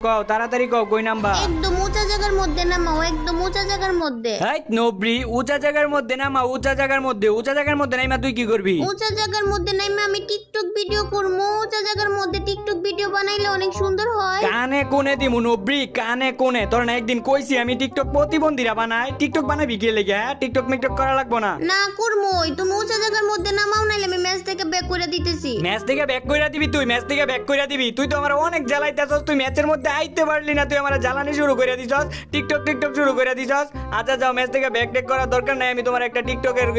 কও তাড়াতাড়ি কও কই নাম্বা? একদম উঁচা জায়গার মধ্যে নামাও, একদম উঁচা জায়গার মধ্যে। এই নবরি উঁচা জায়গার মধ্যে নামা, উঁচা জায়গার মধ্যে নাইমা তুই কি করবি? উঁচা জায়গার মধ্যে নাইমা আমি টিকটক ভিডিও করবো। উঁচা জায়গার মধ্যে টিকটক ভিডিও বানাইলে অনেক সুন্দর হয়। কানে কোনে দিমু নবরি, কানে কোনে। তোর না একদিন কইছি আমি টিকটক প্রতিবন্ধীরা বানাই। টিকটক বানাবি কি লেগে? টিকটক মিকটক করা লাগবো না। না করবোই, তুমি উঁচা জায়গার মধ্যে নামাও, নাইলে আমি ম্যাচ থেকে ব্যাক করে দিতেছি। ম্যাচ থেকে ব্যাক কইরা দিবি তুই? ম্যাচ থেকে ব্যাক কইরা দিবি তুই? তো আমার অনেক জ্বালাইতেছস। তুই ম্যাচের মধ্যে আইতে পারলি না, তুই আমার জ্বালানি শুরু করে দিছস। টিকটক শুরু করে দিছস। আচ্ছা যাও, ম্যাচ থেকে ব্যাক টেক করার দরকার নাই। আমি তোমার একটা টিকটকের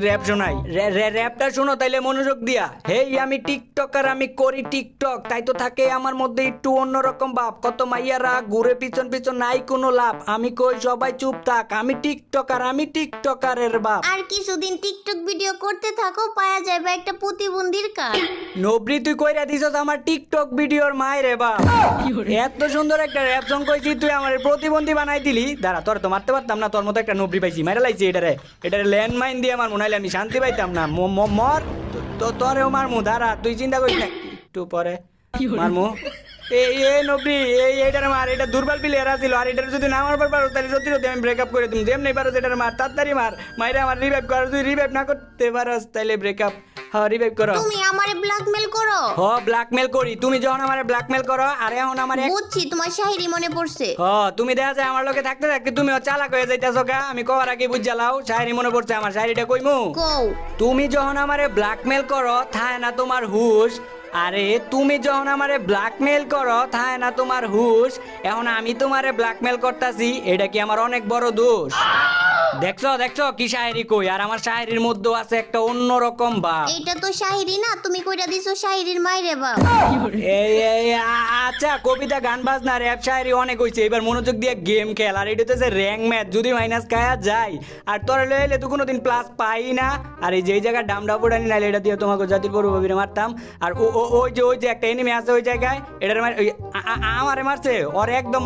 র‍্যাপ শোনাই। র‍্যাপটা শোনো তাইলে মনোযোগ দিয়া। হেই আমি টিকটকার, আমি করি টিকটক, তাই তো থাকে আমার মধ্যে একটু অন্যরকম ভাব। কত মাইয়ারা ঘুরে পিছন পিছন, নাই কোনো লাভ। আমি কই সবাই চুপ থাক, আমি টিকটকার, আমি টিকটকারের বাপ। আর কিছুদিন টিকটক ভিডিও করতে থাকো, পাওয়া যাবে একটা প্রতিবন্ধীর কার্ড। নবরি তুই কইরা দিছস আমার টিকটক ভিডিওর মায়েরে বাপ। এত সুন্দর একটা র‍্যাপ সং কইছি, তুই আমার প্রতিবন্ধী বানাই দিলি। দাঁড়া, তোর তো মারতে পারতাম না, তোর মতো একটা নবরি পাইছি, মাইরা লাইছি এটারে ল্যান্ডমাইন দিয়ে আমার মনে হইলে আমি শান্তি পাইতাম না। মর তো তোরেও মারমু। দাঁড়া, তুই চিন্তা করিস না, একটু পরে মারমু। এই নবরি, এইটারে মার। এটা দুর্বল প্লেয়ার আছিল, আর এটার যদি না মারবার পারো তাহলে সত্যি সত্যি আমি ব্রেকআপ করে দিম। যেমনি পারো এটারে মার, তাড়াতাড়ি মার। মাইরা আমার রিভাইভ কর। তুই রিভাইভ না করতে পারস তাইলে ব্রেকআপ। হ্যাঁ, রিভাইভ করো। তুমি আমারে ব্ল্যাকমেল করো? হ, ব্ল্যাকমেল করি। তুমি যখন আমারে ব্ল্যাকমেল করো, আর এখন আমার বুঝছি, তোমার শাহিরি মনে পড়ছে। তুমি দেখা যায় আমার লোকে থাকতে থাকতে তুমি চালাক হয়ে যাইতাছো গা। আমি কবার আগে বুঝালাও, শায়রি মনে পড়ছে আমার। শায়রিটা কইমু? কও। তুমি যখন আমারে ব্ল্যাকমেল করো, থায় না তোমার হুশ। আরে তুমি যখন আমারে ব্ল্যাকমেল করো, থায় না তোমার হুশ। এখন আমি তোমারে ব্ল্যাকমেল করতাছি, এটা কি আমার অনেক বড় দোষ? দেখছো কি শায়রি কই? আর আমার শায়রির মধ্যে আছে একটা অন্যরকম ভাব। এইটা তো শাহিরি না, তুমি কইরা দিছো শাহিরির মাইরে বাপ। আচ্ছা, কবিতা গান বাজনা র‍্যাপ শায়রি অনেক হইছে, এবার মনোযোগ দিয়ে গেম খেল। আর এটা হচ্ছে র্যাঙ্ক ম্যাচ, যদি মাইনাস খায়া যায় আর তোর লইলে তো কোনোদিন প্লাস পাই না। আর এই যেই জায়গায় ডামডা ফুটানি নাইলে এটা দিয়ে তোমাকে জাতির পূর্ববীরে মারতাম। আর ওই যে একটা এনিমি আছে ওই জায়গায়, এটার আমারে মারছে, ওর একদম